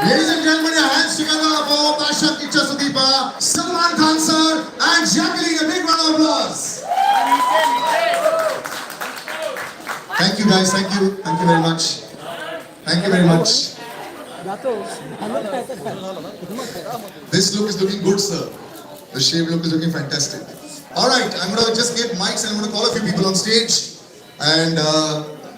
Ladies and gentlemen, your hands together for Pasha Kiccha Sudeep, Salman Khan sir, and Jacqueline. A big round of applause. Thank you guys, thank you very much. Thank you very much. This look is looking good, sir. The shave look is looking fantastic. Alright, I'm going to just get mics and I'm going to call a few people on stage. And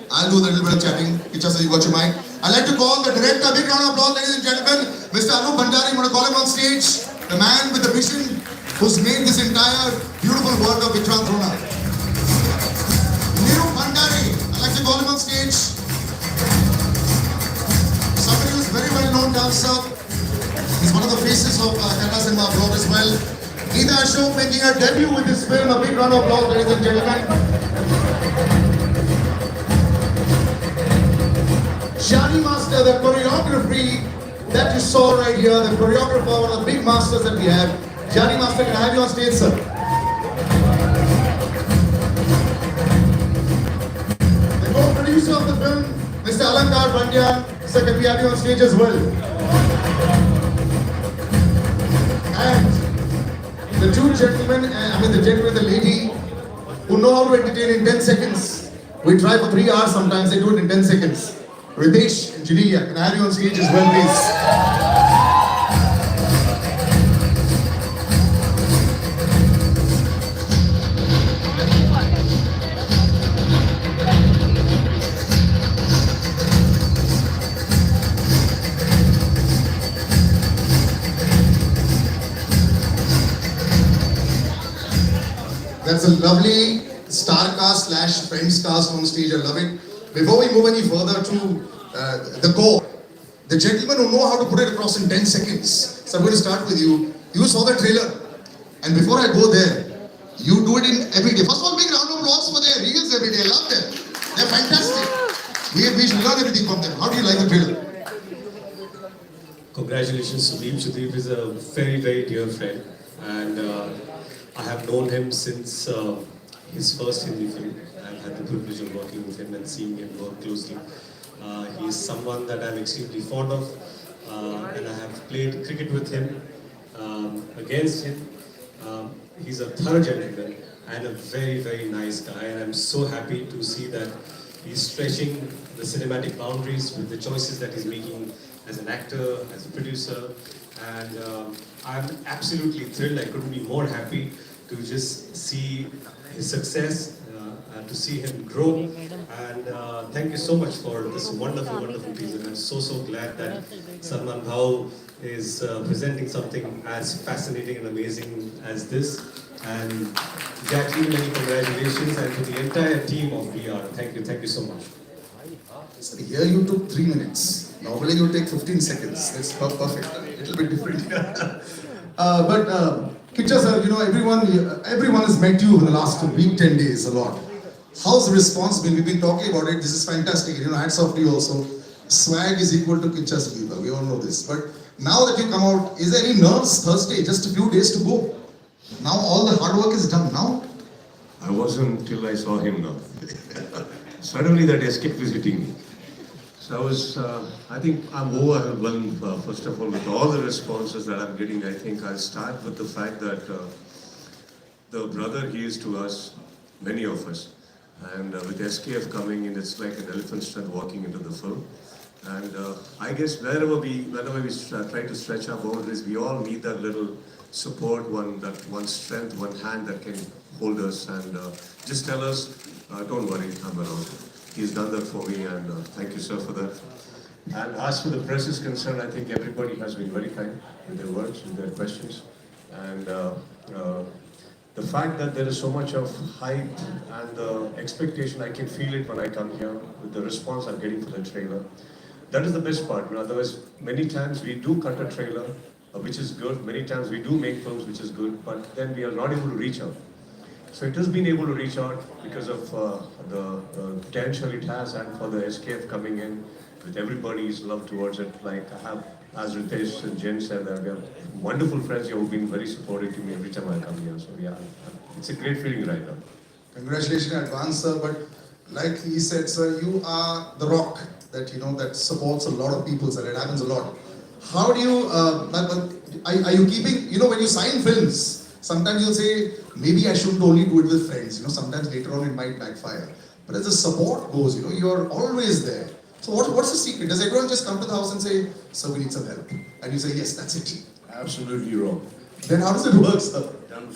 I'll do a little bit of chatting. Kiccha sir, you got your mic. I'd like to call the director, big round of applause, ladies and gentlemen. Mr. Anu Bhandari, I'm going to call him on stage. The man with the vision who's made this entire beautiful world of Vikrant Rona. Bhandari, I'd like to call him on stage. Somebody who's very well known dancer. He's one of the faces of Kannada cinema abroad as well. Geeta Ashok making her debut with this film. A big round of applause, ladies and gentlemen. Shani Master, the choreography that you saw right here, the choreographer, one of the big masters that we have. Shani Master, can I have you on stage, sir? The co-producer of the film, Mr. Alankar Pandya, sir, can we have you on stage as well? And the two gentlemen, the gentleman and the lady, who know how to entertain in 10 seconds. We try for 3 hours sometimes, they do it in 10 seconds. Riteish and Genelia, can I have you on stage as well, please? That's a lovely star cast / friends cast on stage. I love it. Before we move any further to the core, the gentlemen who know how to put it across in 10 seconds. So I'm going to start with you. You saw the trailer. And before I go there, you do it in every day. First of all, big round of applause for their reels every day. I love them. They're fantastic. We should learn everything from them. How do you like the trailer? Congratulations, Sudeep. Sudeep is a very, very dear friend. And I have known him since his first Hindi film. I've had the privilege of working with him and seeing him work closely. He is someone that I'm extremely fond of, and I have played cricket with him, against him. He's a thorough gentleman and a very, very nice guy, and I'm so happy to see that he's stretching the cinematic boundaries with the choices that he's making as an actor, as a producer, and I'm absolutely thrilled. I couldn't be more happy to just see his success, to see him grow, and thank you so much for this wonderful, wonderful piece. And I'm so glad that Salman is presenting something as fascinating and amazing as this. And Jacqueline, many congratulations, and to the entire team of VR, thank you so much. So here you took 3 minutes. Normally you take 15 seconds. That's perfect. A little bit different. But Kiccha sir, you know, everyone has met you in the last week, 10 days, a lot. How's the response been? We've been talking about it. This is fantastic. You know, hats off to you also. Swag is equal to Kiccha Sudeep. We all know this. But now that you come out, is there any nerves? Thursday, just a few days to go. Now all the hard work is done. Now? I wasn't till I saw him now. Suddenly that escape was hitting me. So I think I'm overwhelmed, first of all, with all the responses that I'm getting. I think I'll start with the fact that the brother he is to us, many of us. And with SKF coming in, it's like an elephant strength walking into the film. And I guess whenever we try to stretch our boundaries, we all need that little support, one strength, one hand that can hold us and just tell us don't worry, I'm around. He's done that for me, and thank you, sir, for that. And as for the press is concerned, I think everybody has been very kind with their words, with their questions. And the fact that there is so much of hype and expectation, I can feel it when I come here with the response I'm getting for the trailer. That is the best part. Otherwise, many times we do cut a trailer, which is good. Many times we do make films, which is good, but then we are not able to reach out. So it has been able to reach out because of the potential it has, and for the SKF coming in with everybody's love towards it. Like I have, as Riteish and Jen said, that we have wonderful friends here who've been very supportive to me every time I come here. So yeah, it's a great feeling right now. Congratulations in advance, sir. But like he said, sir, you are the rock that that supports a lot of people, sir. It happens a lot. How do you? Are you keeping? When you sign films, sometimes you'll say maybe I shouldn't only do it with friends. Sometimes later on it might backfire. But as the support goes, you're always there. So what's the secret? Does everyone just come to the house and say, "Sir, we need some help," and you say, "Yes, that's it"? Absolutely wrong. Then how does it work, sir? Done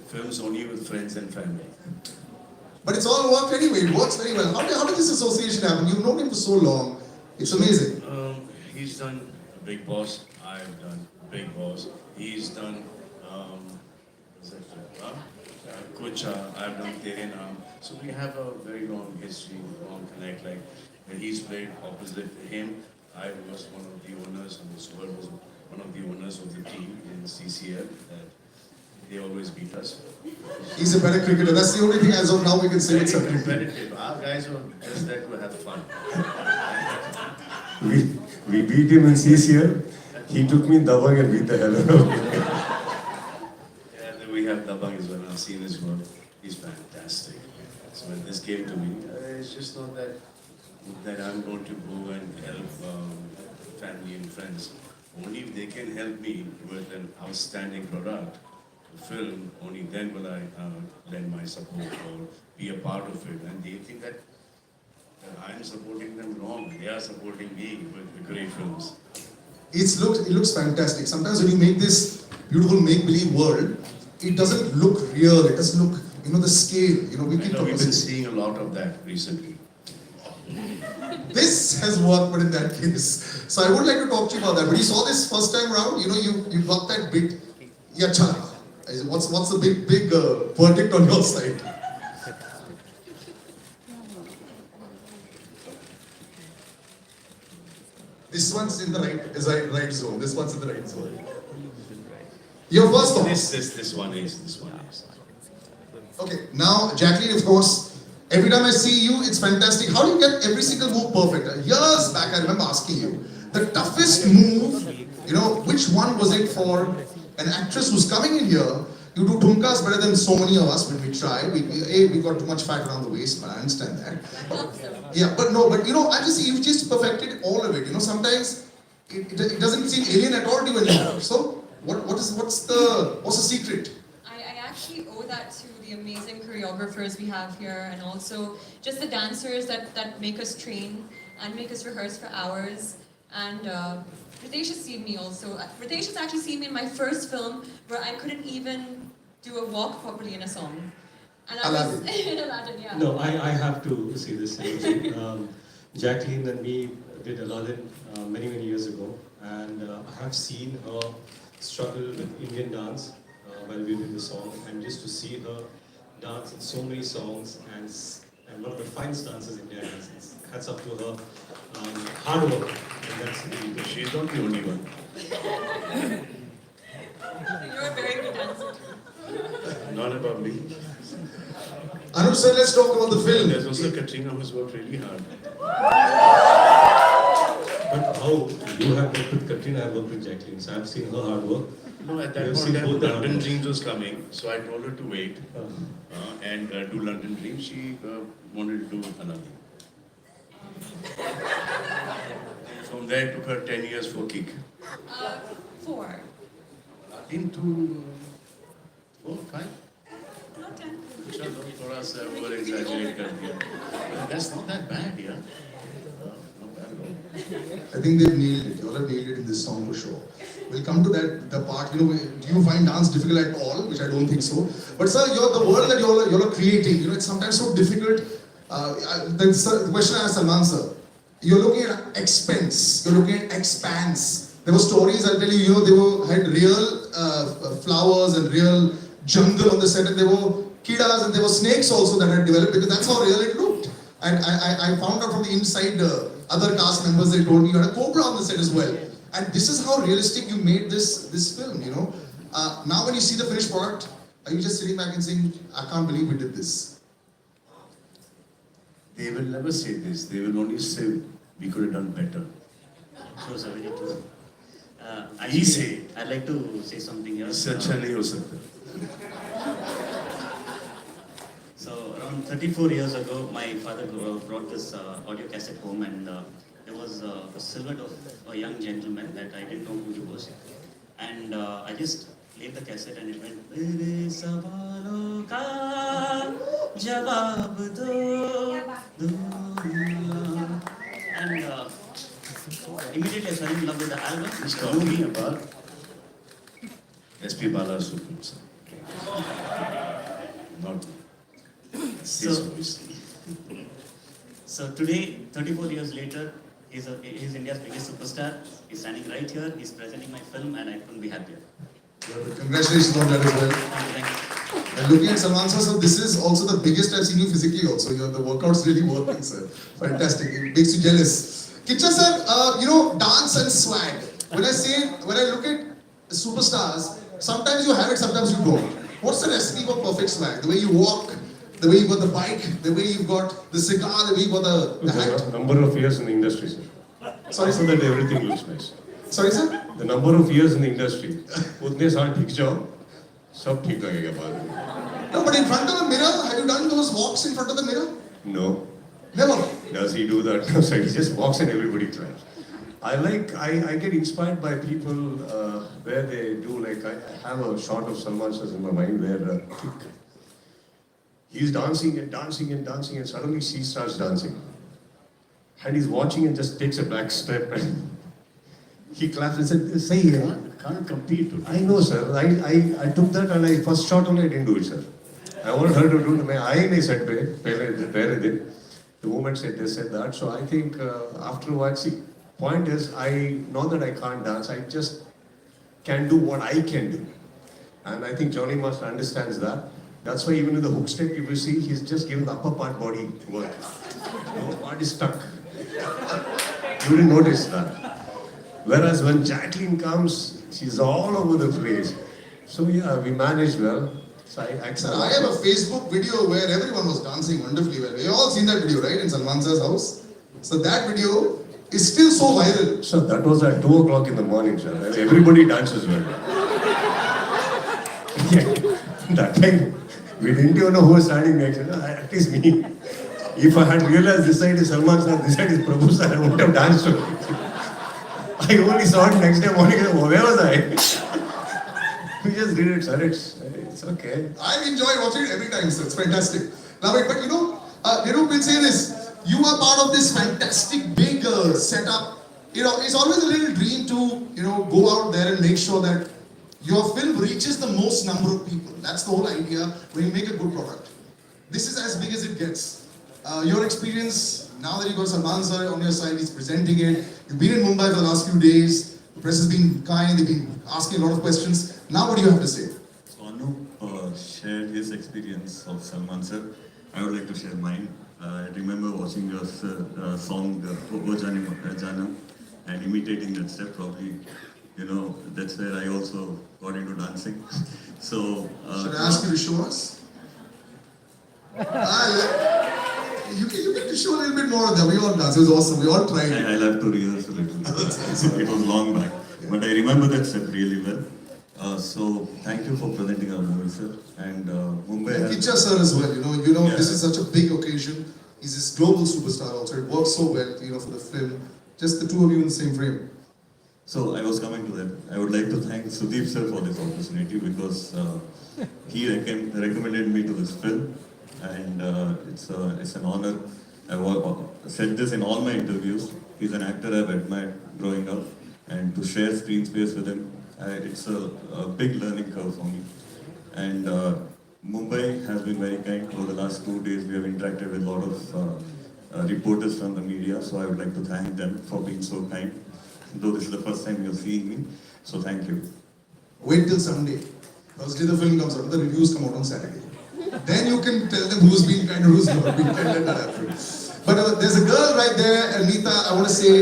films only with friends and family. But it's all worked anyway. It works very well. How did this association happen? You've known him for so long. It's amazing. He's done Big Boss. I've done Big Boss. He's done Kiccha. I've done Tere Naam. So we have a very long history, long connect. Like when he's played opposite him, I was one of the owners, and Suvar was one of the owners of the team in CCL. They always beat us. He's a better cricketer. That's the only thing as of now we can say it's a competitive. Our guys were just there to have fun. We beat him in CCL. He took me in Dabang and beat the hell out of me. Yeah, then we have Dabang as well. I've seen his work. He's fantastic. So when this came to me, it's just not that I'm going to go and help family and friends. Only if they can help me with an outstanding product, film, only then will I lend my support or be a part of it. And they think that I'm supporting them wrong. They are supporting me with the great films. It looks fantastic. Sometimes when you make this beautiful make-believe world, it doesn't look real. It doesn't look, the scale. We've been seeing a lot of that recently. This has worked, but in that case. So I would like to talk to you about that. When you saw this first time around, you got that bit, yacha. What's the big verdict on your side? This one's in the right zone. This one's in the right zone. Your first thought. This one is. Okay, now Jacqueline, of course, every time I see you, it's fantastic. How do you get every single move perfect? Years back, I remember asking you, the toughest move, which one was it for an actress who's coming in here? You do thumkas better than so many of us when we try. We got too much fat around the waist, but I understand that. You've just perfected all of it. Sometimes it doesn't seem alien at all to you anymore. So what's the secret? I actually owe that to the amazing choreographers we have here, and also just the dancers that make us train and make us rehearse for hours. And Riteish has seen me also. Riteish has actually seen me in my first film where I couldn't even do a walk properly in a song. And I was in Aladdin, yeah. No, I have to see this. Jacqueline and me did Aladdin many years ago, and I have seen her struggle with Indian dance while we did the song, and just to see her dance in so many songs and one of the finest dancers India has. Hats up to her hard work. And that's She's not the only one. You're a very good dancer. Not about me. Anuj sir, let's talk about the film. There's also Katrina who's worked really hard. But how you have worked with Katrina, I have worked with Jacqueline, so I have seen her hard work. No, at that You have point, seen both the London hard Dreams was coming, so I told her to wait work. and do London Dreams. She wanted to do another. From there, it took her 10 years for Kick. 4. Into 4, 5. Not 10. चलो थोड़ा सा over exaggerate कर दिया. That's not that bad, yeah. Not bad at all. I think they've nailed it. You all have nailed it in this song for sure. We'll come to the part. Do you find dance difficult at all? Which I don't think so. But sir, the world that you're creating, it's sometimes so difficult. The question I asked Salman sir, you're looking at expense, you're looking at expanse. There were stories, I'll tell you, had real flowers and real jungle on the set, and there were kiddas and there were snakes also that had developed, because that's how real it looked. And I found out from the inside other cast members, they told me you had a cobra on the set as well. And this is how realistic you made this film, Now when you see the finished product, are you just sitting back and saying, I can't believe we did this? They will never say this. They will only say, we could have done better. Sure, sir, very true. He say. I'd like to say something here. इससे अच्छा नहीं हो सकता. So around 34 years ago, my father brought this audio cassette home, and there was a silhouette of a young gentleman that I didn't know who he was. And I just played the cassette and it went, "Mere sawalon ka jawab do, and immediately I fell in love with the album. He's talking about SP Balasubramanian. Not his voice. So today, 34 years later, he's India's biggest superstar. He's standing right here. He's presenting my film, and I couldn't be happier. Congratulations on that as well. Thank you. And looking at Salman sir, so this is also the biggest I've seen you physically also. The workout's really working, sir. Fantastic. It makes you jealous. Kiccha sir, dance and swag. When I look at superstars, sometimes you have it, sometimes you don't. What's the recipe for perfect swag? The way you walk, the way you've got the bike, the way you've got the cigar, the way you've got the hat. Number of years in the industry, sir. Sorry, So sir. that everything looks nice. Sorry, sir. The number of years in the industry, उतने साल ठीक जाओ, सब ठीक लगेगा बाद में. No, but in front of the mirror, have you done those walks in front of the mirror? No. Never. Does he do that? No, sir. He just walks and everybody claps. I get inspired by people where they do, like, I have a shot of Salman sir in my mind where he's dancing and dancing and dancing, and suddenly she starts dancing. And he's watching and just takes a back step and he claps and said, "Say, Can't compete. I know, sir. I took that and first shot only I didn't do it, sir. I wanted her to do it. I said, the woman said this, said that. So I think afterwards, see, point is, not that I can't dance, I just can do what I can do. And I think Johnny Master understands that. That's why even in the hook step, if you see, he's just given the upper part body work. No part is stuck. You didn't notice that. Whereas when Jacqueline comes, she's all over the place. So yeah, we managed well. So I Sir, accept. I have a Facebook video where everyone was dancing wonderfully well. You all seen that video, right, in Salman sir's house? So that video is still so viral. So that was at 2 o'clock in the morning, sir. And everybody dances well. Yeah, that time, we didn't even know who was standing next. At least me. If I had realized this side is Salman sir, this side is Prabhu sir, I wouldn't have danced. I only saw it next day morning. Where was I? We just did it, sir. It's okay. I enjoy watching it every time, sir. It's fantastic. Love it. But we'll say this. You are part of this fantastic big setup. It's always a little dream to, go out there and make sure that your film reaches the most number of people. That's the whole idea when you make a good product. This is as big as it gets. Your experience, now that you've got Salman sir on your side, he's presenting it. You've been in Mumbai for the last few days. The press has been kind, they've been asking a lot of questions. Now what do you have to say? So Anup shared his experience of Salman sir. I would like to share mine. I remember watching your song Ogo Janam and imitating that step. Probably, that's where I also got into dancing. So Should I ask you to show us? You can show a little bit more of that. We all dance. It was awesome. We all tried. I'll have to rehearse a little. It was long back, but I remember that step really well. So thank you for presenting our movie, sir. And Mumbai has... Kiccha sir as well. Yeah. This is such a big occasion. He's this global superstar also. It works so well, for the film. Just the two of you in the same frame. So I was coming to that. I would like to thank Sudeep sir for this opportunity because he recommended me to this film, and it's an honor. I've said this in all my interviews. He's an actor I've admired growing up, and to share screen space with him It's a big learning curve for me. And Mumbai has been very kind. Over the last 2 days, we have interacted with a lot of reporters from the media, so I would like to thank them for being so kind. Though this is the first time you're seeing me, so thank you. Wait till Sunday. Thursday the film comes out, the reviews come out on Saturday. Then you can tell them who's been kind and who's not been kind. Let that happen. But there's a girl right there, Anita. I want to say,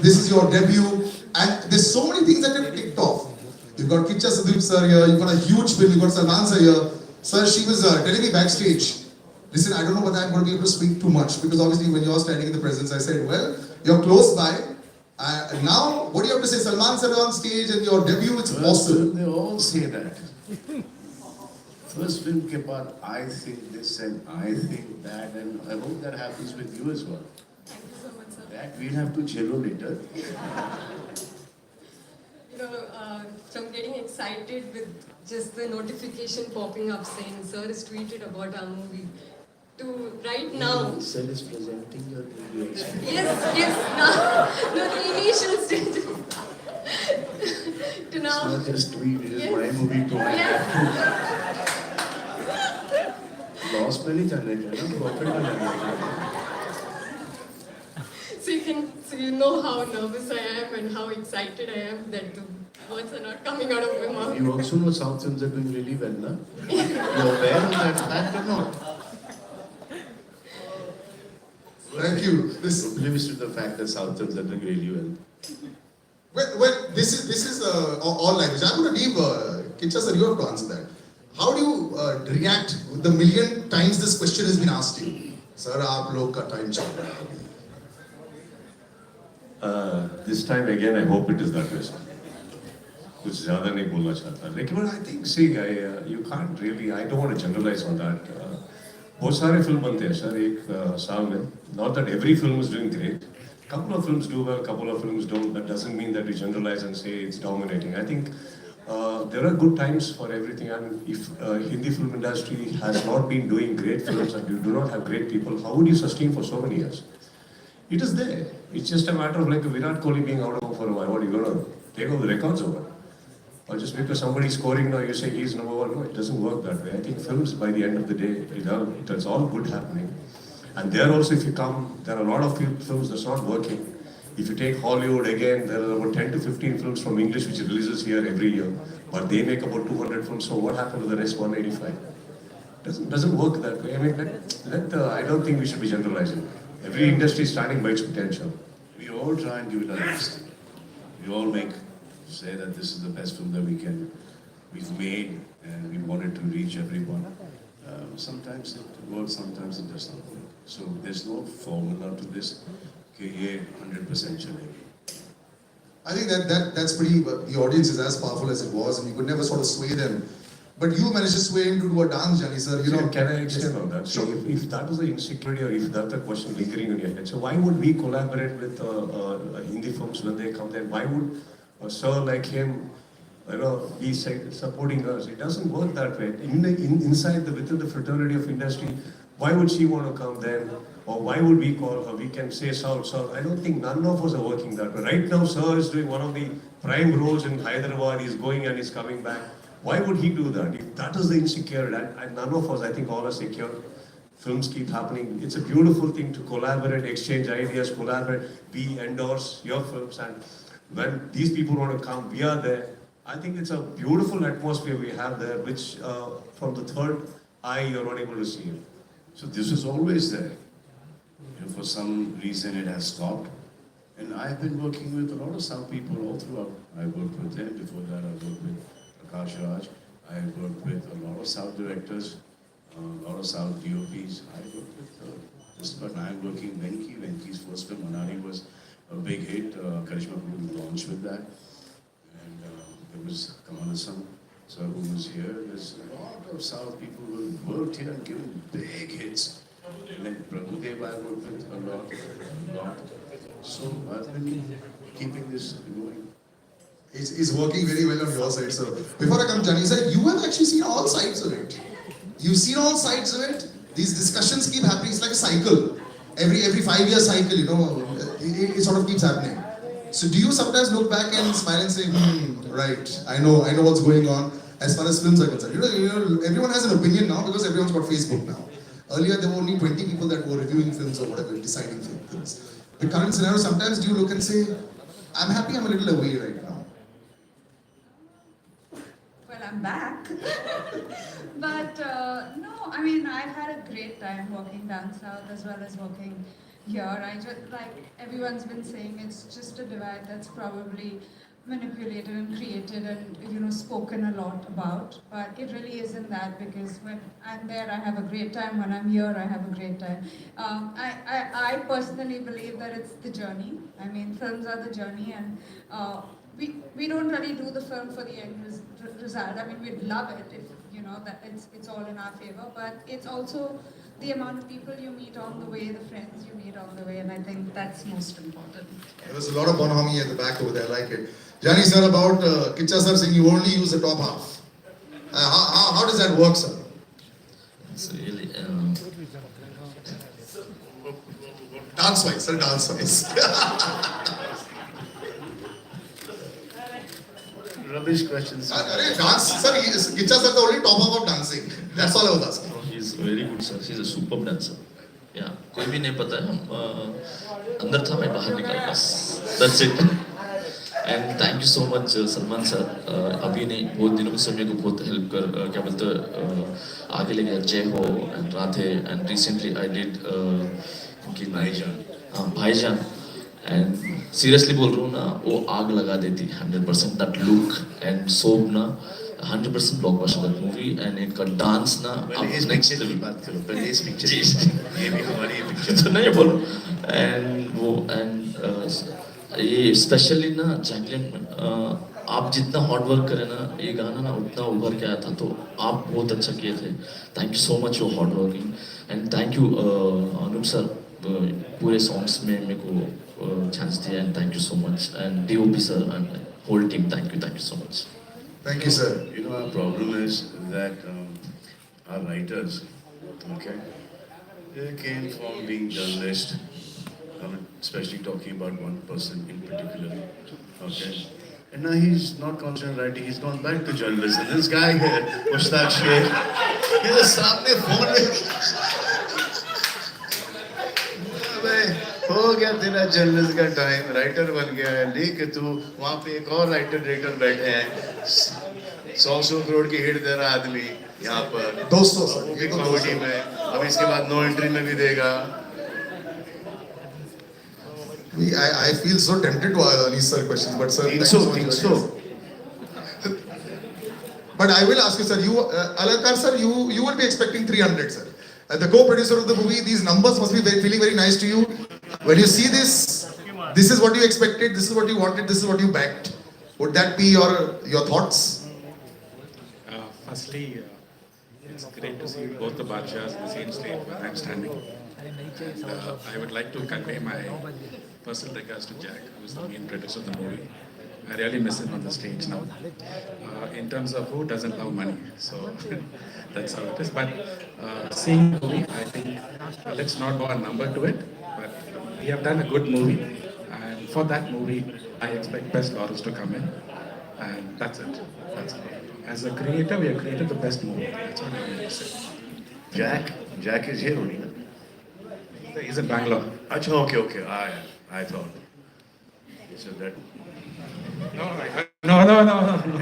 this is your debut, and there's so many things that have kicked off. You've got Kiccha Sudeep sir here, you've got a huge film, you've got Salman sir here. Sir, she was telling me backstage, listen, I don't know whether I'm going to be able to speak too much, because obviously when you're standing in the presence, I said, well, you're close by. Now, what do you have to say? Salman sir on stage and your debut, it's awesome. They all say that. First film ke baad, I think this and I think that, and I hope that happens with you as well. Thank you so much, sir. That we'll have to jello later. From getting excited with just the notification popping up saying sir is tweeted about our movie to right now. Sir is presenting your movie. Yes, no, the initial stage. To It's now. not just tweet, it is Yes. my movie too. Yes. Lost में नहीं जाने का ना, profit में जाने का. So you know how nervous I am and how excited I am that the words are not coming out of my mouth. You also know South films are doing really well, na? You're aware of that fact or not? Thank you. This, Oblivious to the fact that South films are doing really well. well, this is all language. I'm going to leave Kiccha sir, you have to answer that. How do you react the million times this question has been asked you? Sir, aap log ka time chal raha hai. This time again, I hope it is that way. कुछ ज़्यादा नहीं बोलना चाहता, लेकिन but I think, see, you can't really, I don't want to generalize on that. बहुत सारे film बनते हैं सर एक साल में. Not that every film is doing great. Couple of films do well, couple of films don't. That doesn't mean that we generalize and say it's dominating. I think there are good times for everything. And if Hindi film industry has not been doing great films and you do not have great people, how would you sustain for so many years? It is there. It's just a matter of like Virat Kohli being out of for a while. What are you going to take over the records over? Or just because somebody's scoring now, you say he's number one. No, it doesn't work that way. I think films, by the end of the day, it's all good happening. And there also, if you come, there are a lot of films that's not working. If you take Hollywood again, there are about 10 to 15 films from English which releases here every year. But they make about 200 films, so what happened to the rest 185? Doesn't work that way. I mean, I don't think we should be generalizing. Every industry is starting by its potential. We all try and give it our best. We all say that this is the best film that we've made, and we want it to reach everyone. Sometimes it works, sometimes it does not work. So there's no formula to this. Okay, yeah, 100% chalega. I think that's pretty, the audience is as powerful as it was, and you could never sort of sway them. But you managed to sway him to do a dance, Jani sir. Can I extend on that? Sure. So if that was the insecurity, or if that's the question lingering in your head, so why would we collaborate with Hindi films when they come there? Why would a sir like him, be supporting us? It doesn't work that way. Within the fraternity of industry, why would she want to come then? Or why would we call her? We can say South. I don't think none of us are working that way. Right now, sir is doing one of the prime roles in Hyderabad. He's going and he's coming back. Why would he do that? If that is the insecurity, and none of us, I think all are secure. Films keep happening. It's a beautiful thing to collaborate, exchange ideas, collaborate. We endorse your films, and when these people want to come, we are there. I think it's a beautiful atmosphere we have there, which from the third eye, you're not able to see it. So this is always there. For some reason it has stopped. And I've been working with a lot of South people all throughout. I worked with them, before that I worked with Prakash Raj. I worked with a lot of South directors, a lot of South DOPs. I worked with just about I'm working Venki. Venki's first film, Manari, was a big hit. Karishma Kapoor launched with that. And there was Kamal Hassan, sir, who was here. There's a lot of South people who worked here and given big hits. And then Prabhudev I worked with a lot. So I've been keeping this going. It's working very well on your side, sir. Before I come, Jani sir, you have actually seen all sides of it. You've seen all sides of it. These discussions keep happening. It's like a cycle. Every 5-year cycle, it sort of keeps happening. So do you sometimes look back and smile and say, right, I know what's going on as far as films are concerned. Everyone has an opinion now because everyone's got Facebook now. Earlier there were only 20 people that were reviewing films or whatever, deciding films. The current scenario, sometimes do you look and say, I'm happy I'm a little away right now. Well, I'm back. But no, I mean, I've had a great time working down south as well as working here. I just, like everyone's been saying, it's just a divide that's probably manipulated and created and spoken a lot about. But it really isn't that, because when I'm there, I have a great time. When I'm here, I have a great time. I personally believe that it's the journey. I mean, films are the journey, and we don't really do the film for the end result. I mean, we'd love it if that it's all in our favor, but it's also the amount of people you meet on the way, the friends you meet on the way, and I think that's most important. There was a lot of bonhomie at the back over there, I like it. Jani sir, about Kiccha sir saying you only use the top half. How does that work, sir? It's really, Dance-wise, sir, dance-wise. Rubbish questions. Dance, sir, Kiccha sir the only top half of dancing. That's all I was asking. he's very good sir. He's a superb dancer. Yeah, कोई भी नहीं पता है अंदर था मैं बाहर निकल बस. That's it. And thank you so much Salman sir. अभी नहीं बहुत दिनों से मेरे को बहुत help कर क्या बोलते आगे ले गया जय हो and Radhe, and recently I did उनकी भाईजान. And seriously बोल रहा हूँ ना, वो आग लगा देती 100%. That look and soap ना 100% blockbuster that movie, and इनका dance ना पहले इस next पिक्चर की level. बात करो, पहले इस पिक्चर जी. ये भी हमारी पिक्चर. तो नहीं बोलो. And वो and ये स्पेशली ना जैकलिन, आप जितना हार्ड वर्क करें ना, ये गाना ना उतना उभर के आया था, तो आप बहुत अच्छा किए थे. Thank you so much for hard working, and thank you Anup sir पूरे सॉन्ग्स में मेरे को चांस दिया, and thank you so much, and DOP sir and whole team, thank you so much. Thank you, sir. Our problem is that our writers, okay, they came from being journalists. Especially talking about one person in particular, okay. And now he's not concentrating writing, he's gone back to journalism. This guy here, Mushtaq Sheikh, he's a सामने phone में. हो गया तेरा journalist का time, writer बन गया है, लेके तू वहाँ पे एक और राइटर डायरेक्टर बैठे हैं, 100 करोड़ की हिट दे रहा आदमी यहाँ पर 200 बिग कॉमेडी में, अब इसके बाद नो एंट्री में भी देगा. I feel so tempted to ask these sir questions, but sir, think so. But I will ask you, sir. Alakar sir, you will be expecting 300, sir. The co-producer of the movie, these numbers must be feeling very nice to you. When you see this, this is what you expected, this is what you wanted, this is what you backed. Would that be your thoughts? Firstly, it's great to see both the Badshahs in the same stage where I'm standing. I would like to convey my personal regards to Jack, who is the main producer of the movie. I really miss him on the stage now. In terms of who doesn't love money, so that's how it is. But seeing the movie, I think let's not go a number to it, but we have done a good movie, and for that movie, I expect best laurels to come in, and that's it. That's it. As a creator, we have created the best movie. That's what I want to say. Jack is here only. He's in Bangalore. Achha, okay. I thought. So that. No.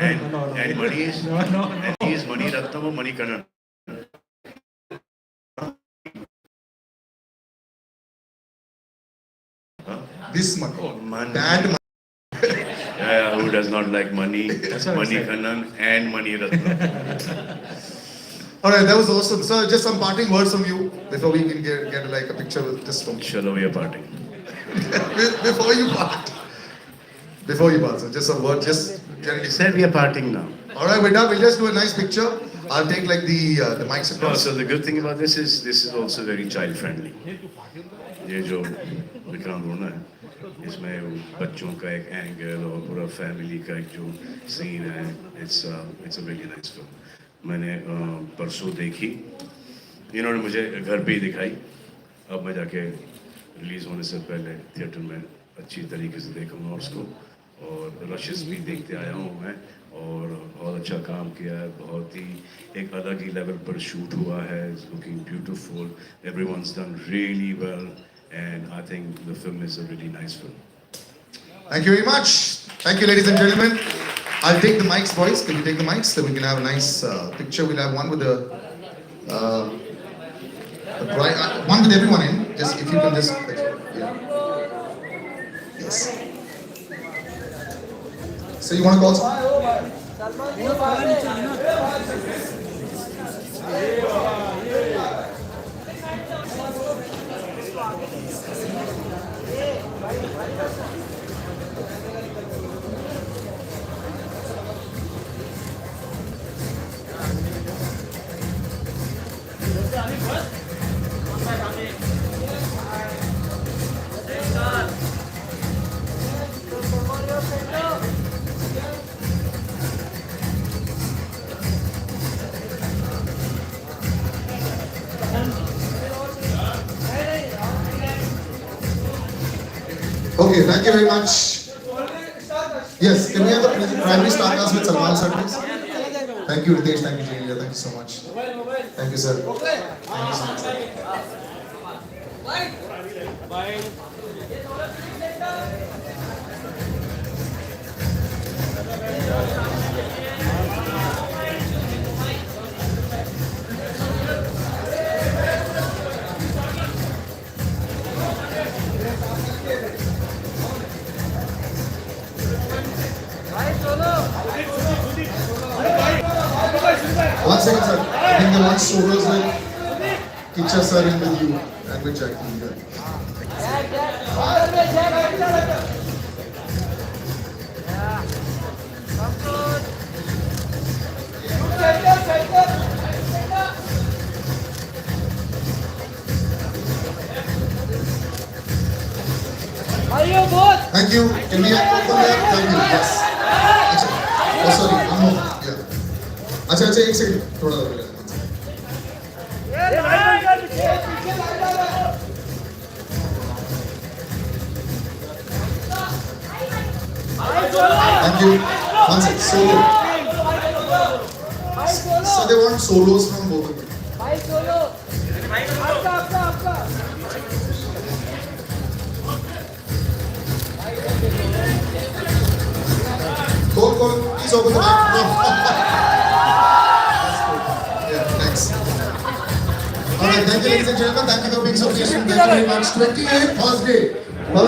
And money is. No. And he is Mani Ratnam or Mani Kannan. This money. Bad money. Yeah, who does not like money? Mani Kannan and Mani Ratnam. Alright, that was awesome. Sir, just some parting words from you before we can get like a picture with this film. Chalo, we are parting. Before you part, sir, just a word, just He said we are parting now. Alright, we're done. We'll just do a nice picture. I'll take like the mics No, across. so the good thing about this is also very child friendly. ये जो विक्रांत रोना है, इसमें बच्चों का एक angle और पूरा फैमिली का एक जो सीन है, it's a really nice film. मैंने परसों देखी, इन्होंने मुझे घर पे ही दिखाई, अब मैं जाके रिलीज होने से पहले थिएटर में अच्छी तरीके से देखूँगा उसको, और रशेस भी देखते आया हूँ मैं, और बहुत अच्छा काम किया है, बहुत ही एक अलग ही लेवल पर शूट हुआ है, it's looking beautiful, everyone's done really well, and I think the film is a really nice film. Thank you very much. Thank you, ladies and gentlemen. I'll take the mics, boys. Can you take the mics? Then we can have a nice picture. We'll have one with the bride, one with everyone in. Just if you can just, yeah. Yes. So you want to call someone? Okay, thank you very much. Yes, can we have the primary star cast with Salman sir, please? Thank you, Riteish. Thank you, Genelia. Thank you so much. Thank you, sir. Thank you so much, sir. One second, sir. I think they want solos with Kiccha sir and with you and with Jacqueline here. Thank you. Can we have open there? Thank you. Yes. अच्छा, oh sorry, one more. Yeah. अच्छा अच्छा एक second थोड़ा सा रुक Thank you. One second. Solo. So they want solos from both of them. Cole, please open the mic. Yeah, thanks. Alright, thank you ladies and gentlemen. Thank you for being so patient. Thank you very much. 28th Thursday.